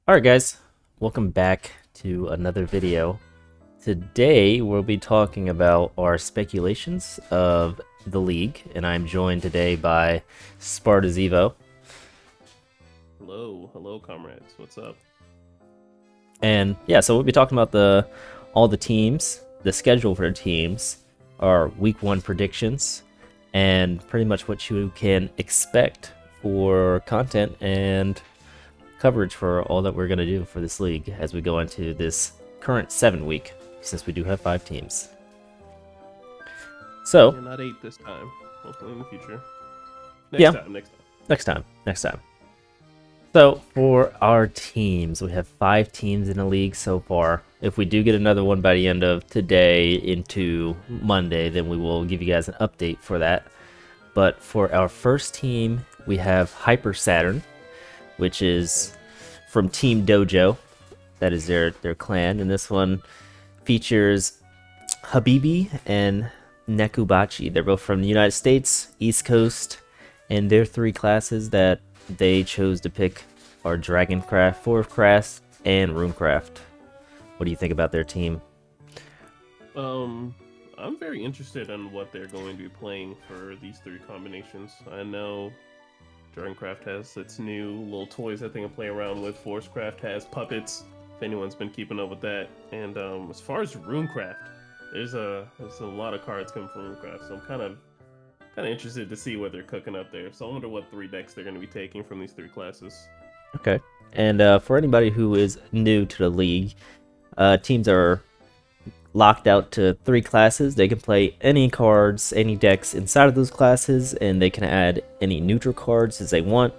Alright guys, welcome back to another video. Today we'll be talking about our speculations of the league, and I'm joined today by Sparta Zevo. Hello, comrades. What's up? And yeah, so we'll be talking about all the teams, the schedule for the teams, our week 1 predictions, and pretty much what you can expect for content and coverage for all that we're going to do for this league as we go into this current 7 week, since we do have 5 teams. So, Yeah, not 8 this time. Hopefully in the future. Next time. So, for our teams, we have 5 teams in the league so far. If we do get another one by the end of today into Monday, then we will give you guys an update for that. But for our first team, we have Hyper Saturn, which is from Team Dojo. That is their clan, and this one features Habibi and Nekubachi. They're both from the United States, East Coast, and their 3 classes that they chose to pick are Dragoncraft, Forcecraft, and Runecraft. What do you think about their team? I'm very interested in what they're going to be playing for these 3 combinations. I know Dragoncraft has its new little toys that they can play around with. Forcecraft has puppets, if anyone's been keeping up with that. And as far as Runecraft, there's a lot of cards coming from Runecraft, so I'm kind of interested to see what they're cooking up there. So I wonder what 3 decks they're going to be taking from these 3 classes. Okay. And for anybody who is new to the league, teams are locked out to 3 classes. They can play any cards, any decks inside of those classes, and they can add any neutral cards as they want.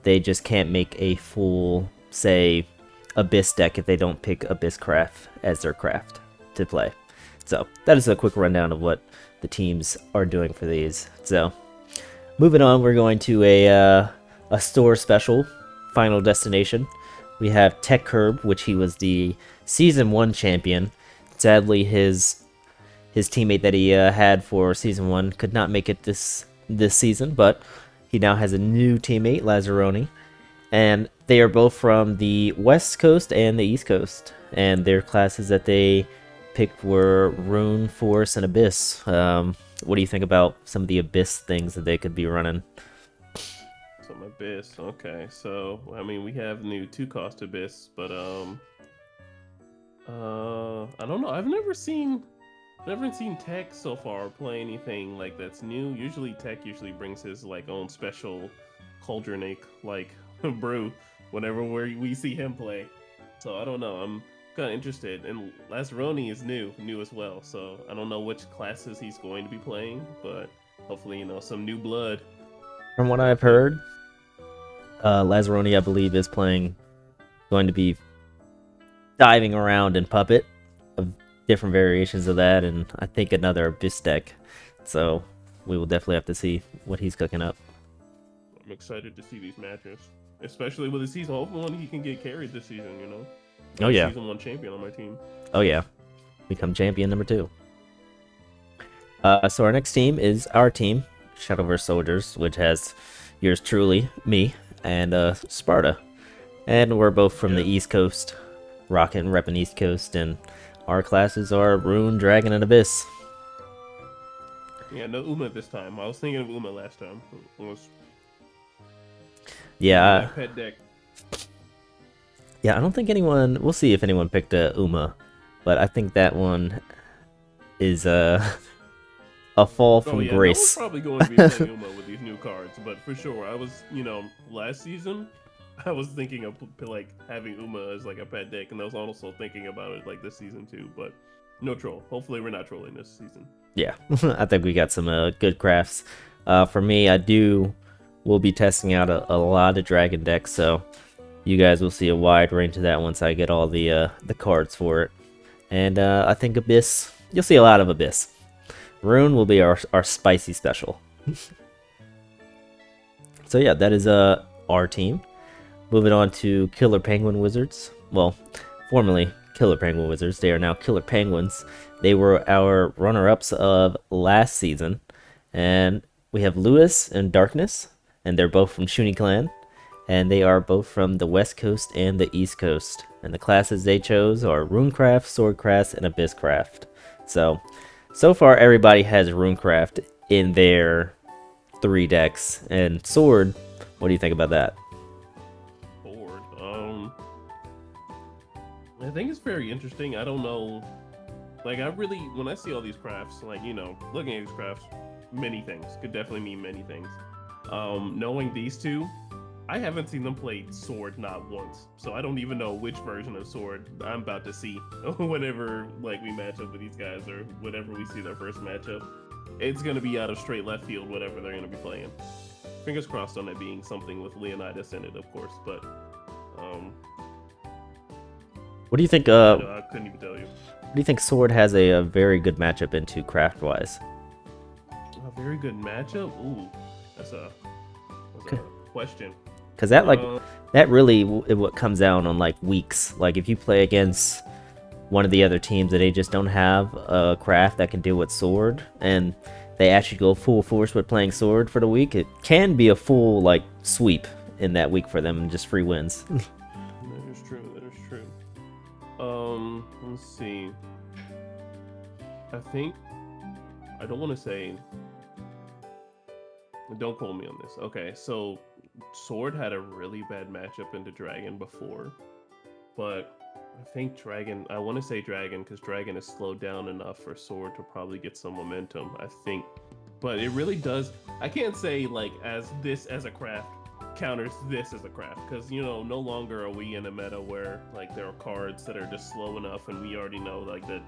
They just can't make a full, say, Abyss deck if they don't pick Abysscraft as their craft to play. So that is a quick rundown of what the teams are doing for these. So moving on, we're going to a store special, Final Destination. We have Tech Curb, which he was the Season 1 champion. Sadly, his teammate that he had for Season 1 could not make it this season, but he now has a new teammate, Lazzaroni. And they are both from the West Coast and the East Coast. And their classes that they picked were Rune, Force, and Abyss. What do you think about some of the Abyss things that they could be running? Some Abyss, okay. So, I mean, we have new 2-cost Abyss, but I don't know. I've never seen Tech so far play anything like that's new. Usually Tech brings his like own special cauldronic like brew whenever we see him play. So I don't know. I'm kind of interested. And Lazzaroni is new as well. So I don't know which classes he's going to be playing, but hopefully, some new blood. From what I've heard, Lazzaroni, I believe, is going to be diving around in Puppet, of different variations of that, and I think another Abyss deck. So we will definitely have to see what he's cooking up. I'm excited to see these matches, especially with the season. Hopefully he can get carried this season, Oh yeah. Season 1 champion on my team. Oh yeah. Become champion number 2. So our next team is our team, Shadowverse Soldiers, which has yours truly, me, and Sparta. And we're both from the East Coast. Rocket and repping East Coast, and our classes are Rune, Dragon, and Abyss. Yeah, no Uma this time. I was thinking of Uma last time. Yeah. Pet deck. Yeah, I don't think anyone. We'll see if anyone picked a Uma, but I think that one is a fall from grace. No one's probably going to be playing Uma with these new cards, but for sure, I was, last season, I was thinking of like having Uma as like a pet deck, and I was also thinking about it like this season too. But no troll. Hopefully, we're not trolling this season. Yeah, I think we got some good crafts. For me, we'll be testing out a lot of dragon decks, so you guys will see a wide range of that once I get all the cards for it. And I think Abyss, you'll see a lot of Abyss. Rune will be our spicy special. So yeah, that is our team. Moving on to Killer Penguin Wizards. Well, formerly Killer Penguin Wizards. They are now Killer Penguins. They were our runner-ups of last season. And we have Lewis and Darkness, and they're both from Shuni Clan. and they are both from the West Coast and the East Coast. And the classes they chose are Runecraft, Swordcraft, and Abysscraft. So far everybody has Runecraft in their 3 decks. And Sword, what do you think about that? Sword. I think it's very interesting. I don't know. Like, when I see all these crafts, like, looking at these crafts, many things could definitely mean many things. Knowing these two, I haven't seen them play Sword not once, so I don't even know which version of Sword I'm about to see whenever like we match up with these guys or whenever we see their first matchup. It's gonna be out of straight left field, whatever they're gonna be playing. Fingers crossed on it being something with Leonidas in it, of course. But what do you think? I couldn't even tell you. What do you think Sword has a very good matchup into craft-wise? A very good matchup. Ooh, that's a question. Because that really what comes down on like weeks. Like if you play against one of the other teams that they just don't have a craft that can deal with Sword, and they actually go full force with playing Sword for the week, it can be a full like sweep in that week for them and just free wins. That is true. That is true. Let's see. I don't want to say. Don't quote me on this. Okay, so Sword had a really bad matchup into Dragon before, but I think I want to say Dragon because Dragon is slowed down enough for Sword to probably get some momentum, I think. But it really does. I can't say like as a craft counters this as a craft because no longer are we in a meta where like there are cards that are just slow enough and we already know like that,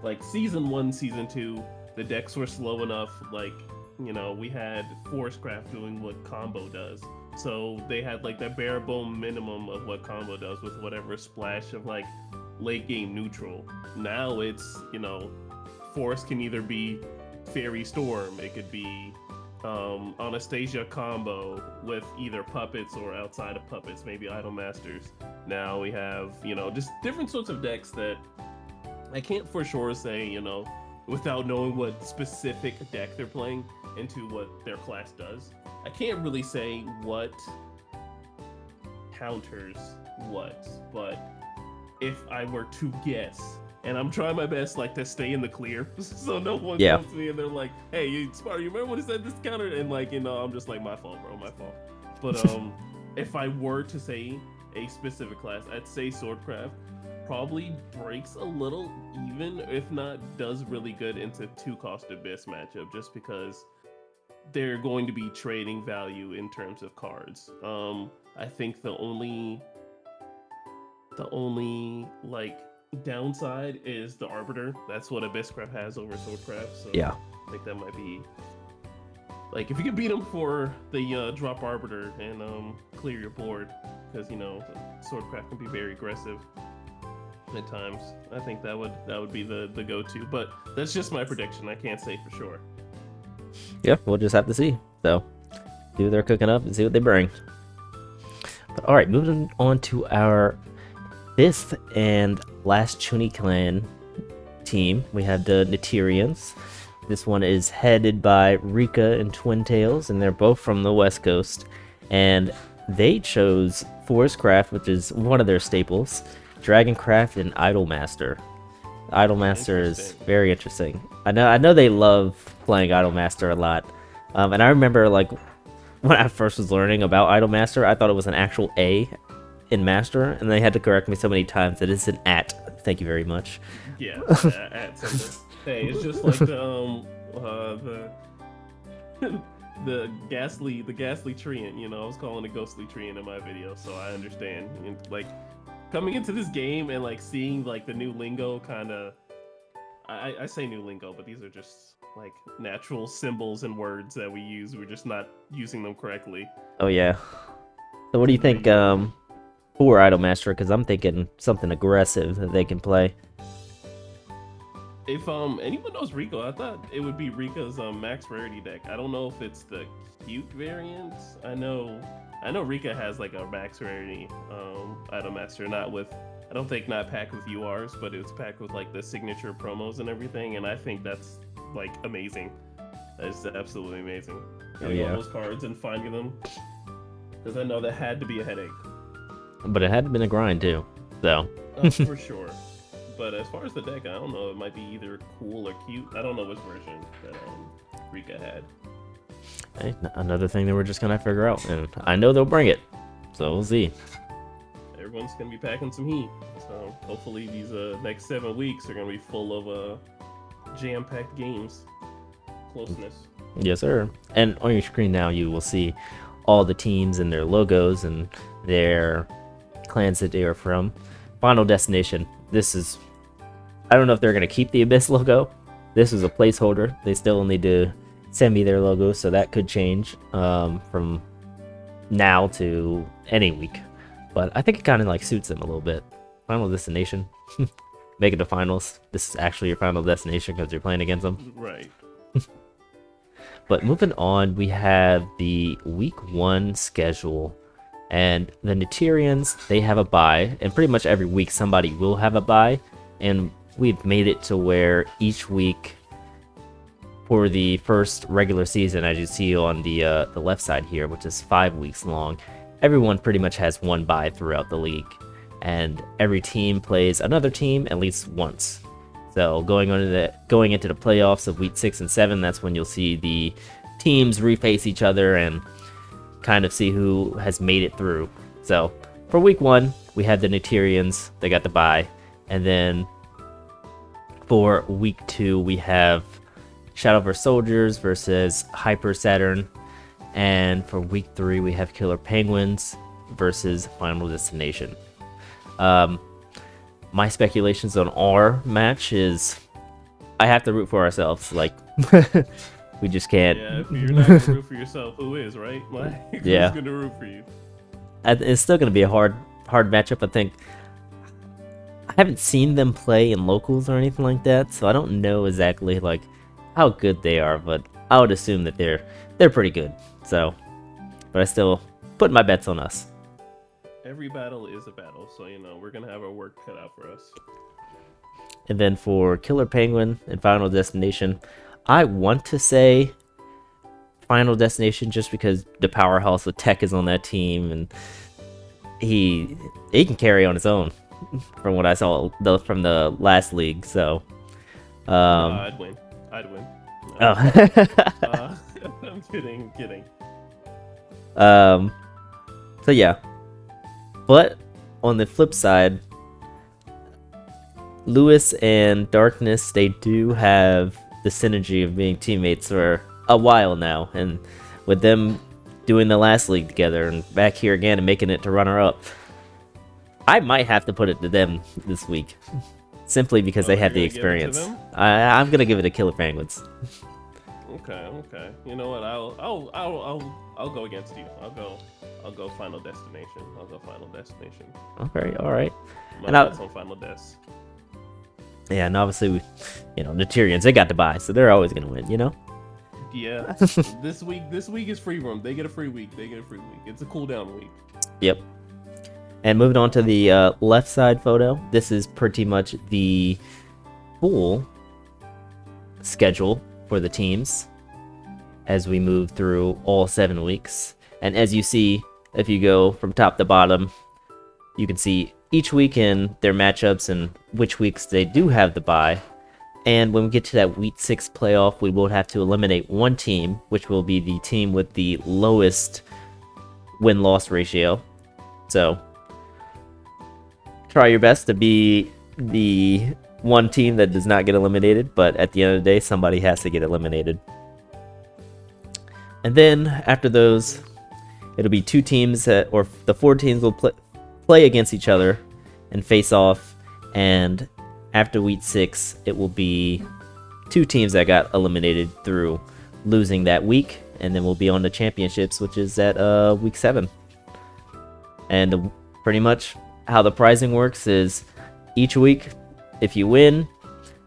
like season 1, season 2, the decks were slow enough, like we had Forestcraft doing what combo does, so they had like that bare bone minimum of what combo does with whatever splash of like late game neutral. Now it's Forest can either be Fairy Storm, it could be Anastasia combo with either puppets or outside of puppets, maybe Idol Masters. Now we have just different sorts of decks that I can't for sure say without knowing what specific deck they're playing into what their class does. I can't really say what counters what, but if I were to guess, and I'm trying my best like to stay in the clear so no one comes to me and they're like, hey, you remember when he said this counter? And like I'm just like, my fault, bro, my fault. But if I were to say a specific class, I'd say Swordcraft probably breaks a little even, if not does really good into 2-cost Abyss matchup, just because they're going to be trading value in terms of cards. I think the only like downside is the Arbiter. That's what Abysscraft has over Swordcraft. So yeah, I think that might be like if you can beat them for the drop Arbiter and clear your board, because Swordcraft can be very aggressive at times. I think that would be the go-to, but that's just my prediction. I can't say for sure. Yeah, we'll just have to see. So see what they're cooking up and see what they bring. But all right, moving on to our 5th and last Chuni clan team, we have the Netirians. This one is headed by Rika and Twin Tails, and they're both from the West Coast, and they chose Forestcraft, which is one of their staples, Dragoncraft, and Idolmaster. Idolmaster is very interesting. I know they love playing Idolmaster a lot, and I remember like when I first was learning about Idolmaster, I thought it was an actual A in Master, and they had to correct me so many times that it's an at. Thank you very much. Yeah, at symbol. Hey, it's just like the ghastly treant. I was calling it ghostly treant in my video, so I understand. And, like coming into this game and like seeing like the new lingo, kind of. I say new lingo, but these are just like natural symbols and words that we use. We're just not using them correctly. Oh yeah. So what do you think for Idolmaster? Because I'm thinking something aggressive that they can play. If anyone knows Rico, I thought it would be Rika's max rarity deck. I don't know if it's the cute variant. I know Rika has like a max rarity Idolmaster, I don't think not packed with URs, but it's packed with like the signature promos and everything, and I think that's like amazing. That's absolutely amazing. Getting all those cards and finding them. Because I know that had to be a headache. But it had been a grind too, so. For sure. But as far as the deck, I don't know. It might be either cool or cute. I don't know which version that Rika had. Hey, another thing that we're just gonna figure out, and I know they'll bring it, so we'll see. Everyone's gonna be packing some heat, so hopefully these next 7 weeks are gonna be full of jam-packed games. Closeness. Yes, sir. And on your screen now, you will see all the teams and their logos and their clans that they are from. Final Destination. This is... I don't know if they're going to keep the Abyss logo. This is a placeholder. They still need to send me their logo, so that could change from now to any week. But I think it kind of like suits them a little bit. Final Destination. Make it to finals. This is actually your Final Destination because you're playing against them. Right. But moving on, we have the week 1 schedule. And the Netarians, they have a bye. And pretty much every week somebody will have a bye. And we've made it to where each week for the first regular season, as you see on the left side here, which is 5 weeks long, everyone pretty much has one bye throughout the league. And every team plays another team at least once. So going into the playoffs of week 6 and 7, that's when you'll see the teams reface each other and kind of see who has made it through. So for week 1, we had the Netarians, they got the bye. And then for week 2, we have Shadowverse Soldiers versus Hyper Saturn. And for week 3, we have Killer Penguins versus Final Destination. My speculations on our match is I have to root for ourselves. Like, we just can't. Yeah, if you're not going to root for yourself, who is, right? Like, yeah. Who's going to root for you? It's still going to be a hard matchup, I think. I haven't seen them play in locals or anything like that, so I don't know exactly like how good they are, but I would assume that they're pretty good. So, but I still put my bets on us. Every battle is a battle, so we're gonna have our work cut out for us. And then for Killer Penguin and Final Destination, I want to say Final Destination just because the powerhouse with Tech is on that team and he can carry on his own from what I saw from the last league. So I'd win. No. Oh. I'm kidding. So yeah. But on the flip side, Lewis and Darkness, they do have the synergy of being teammates for a while now. And with them doing the last league together and back here again and making it to runner-up, I might have to put it to them this week. Simply because they have the experience. I'm going to give it to Killer Penguins. Okay. You know what? I'll go against you. I'll go Final Destination. Okay, all right. My thoughts on Final Des. Yeah, and obviously, the Tyrians, they got to buy, so they're always gonna win, Yeah. This week is free roam. They get a free week. It's a cooldown week. Yep. And moving on to the left side photo, this is pretty much the full schedule for the teams as we move through all 7 weeks. And as you see, if you go from top to bottom, you can see each week in their matchups and which weeks they do have the bye. And when we get to that week 6 playoff, we will have to eliminate one team, which will be the team with the lowest win-loss ratio. So try your best to be the one team that does not get eliminated, but at the end of the day, somebody has to get eliminated. And then after those, it'll be 2 teams or the 4 teams will play against each other and face off. And after week 6, it will be 2 teams that got eliminated through losing that week, and then we'll be on the championships, which is at week 7. And pretty much how the prizing works is each week, if you win,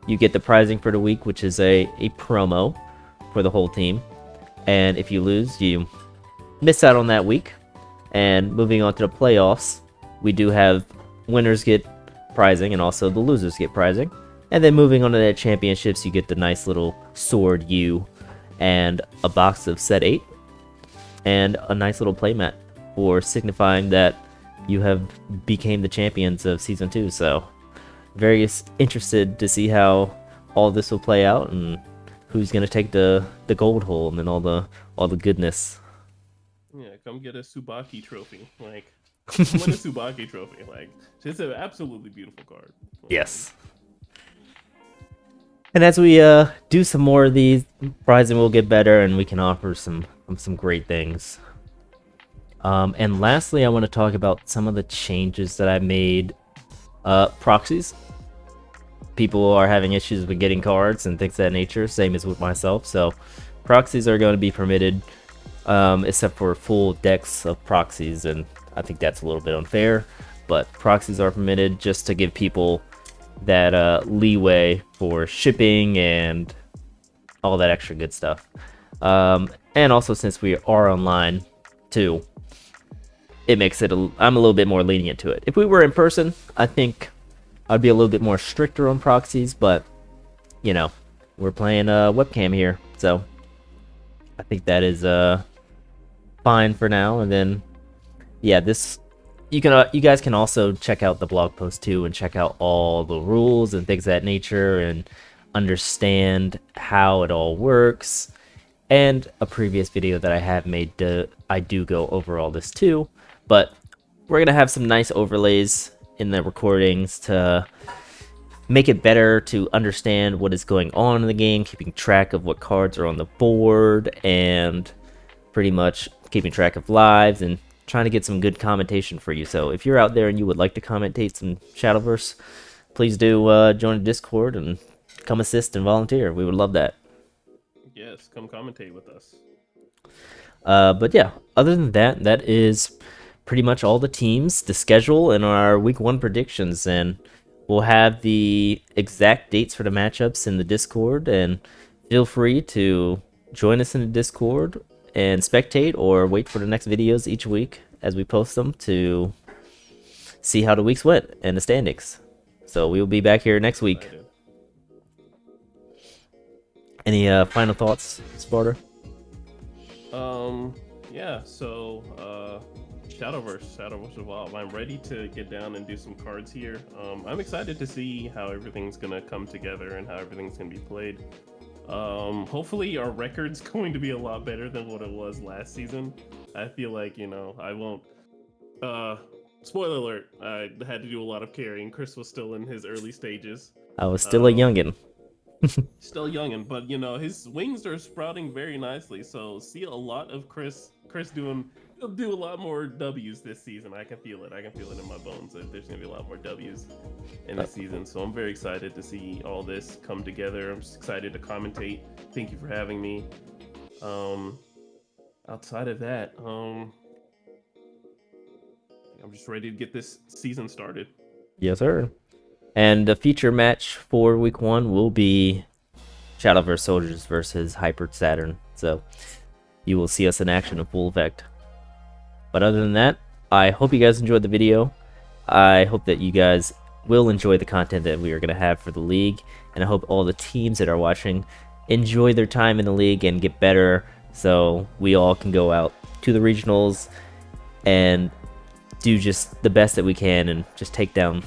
you get the prizing for the week, which is a promo for the whole team. And if you lose, you miss out on that week. And moving on to the playoffs, we do have winners get prizing and also the losers get prizing. And then moving on to the championships, you get the nice little sword U and a box of set 8 and a nice little playmat or signifying that you have became the champions of season 2. So very interested to see how all this will play out and who's gonna take the gold hole and then all the goodness. Yeah, come get a Tsubaki trophy. Like, win a Tsubaki trophy. Like, it's an absolutely beautiful card. Yes. And as we do some more of these, Prizing will get better and we can offer some great things. And lastly, I want to talk about some of the changes that I made. Proxies. People are having issues with getting cards and things of that nature, same as with myself. So proxies are going to be permitted, except for full decks of proxies, and I think that's a little bit unfair. But proxies are permitted just to give people that leeway for shipping and all that extra good stuff. And also, since we are online too, it makes it I'm a little bit more lenient to it. If we were in person, I think I'd be a little bit more stricter on proxies, but you know, we're playing webcam here, so I think that is fine for now. And then yeah, this you guys can also check out the blog post too and check out all the rules and things of that nature and understand how it all works. And a previous video that I have made, I do go over all this too, but we're gonna have some nice overlays in the recordings to make it better to understand what is going on in the game, keeping track of what cards are on the board, and pretty much keeping track of lives and trying to get some good commentation for you. So if you're out there and you would like to commentate some Shadowverse, please do join the Discord and come assist and volunteer. We would love that. Yes, come commentate with us. But yeah, other than that, that is pretty much all the teams, the schedule, and our week 1 predictions. And we'll have the exact dates for the matchups in the Discord. And feel free to join us in the Discord and spectate or wait for the next videos each week as we post them to see how the weeks went and the standings. So we will be back here next week. Any final thoughts, Sparta? Yeah, so Shadowverse Evolve. I'm ready to get down and do some cards here. I'm excited to see how everything's gonna come together and how everything's gonna be played. Hopefully our record's going to be a lot better than what it was last season. I feel like, you know, I won't spoiler alert, I had to do a lot of carrying. Chris was still in his early stages. I was still a youngin'. Still youngin', but you know, his wings are sprouting very nicely. So see a lot of Chris he'll do a lot more W's this season. I can feel it. I can feel it in my bones that there's gonna be a lot more W's in this season. So I'm very excited to see all this come together. I'm just excited to commentate. Thank you for having me. Outside of that, I'm just ready to get this season started. Yes, sir. And the feature match for week 1 will be Shadowverse Soldiers versus Hyper Saturn. So you will see us in action in full effect. But other than that, I hope you guys enjoyed the video. I hope that you guys will enjoy the content that we are going to have for the league. And I hope all the teams that are watching enjoy their time in the league and get better, so we all can go out to the regionals and do just the best that we can and just take down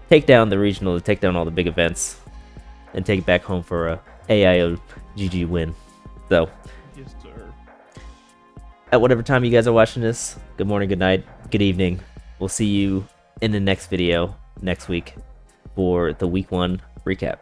the regional, take down all the big events, and take it back home for a AIO GG win. So, Yes, sir. at whatever time you guys are watching this, good morning, good night, good evening. We'll see you in the next video next week for the week 1 recap.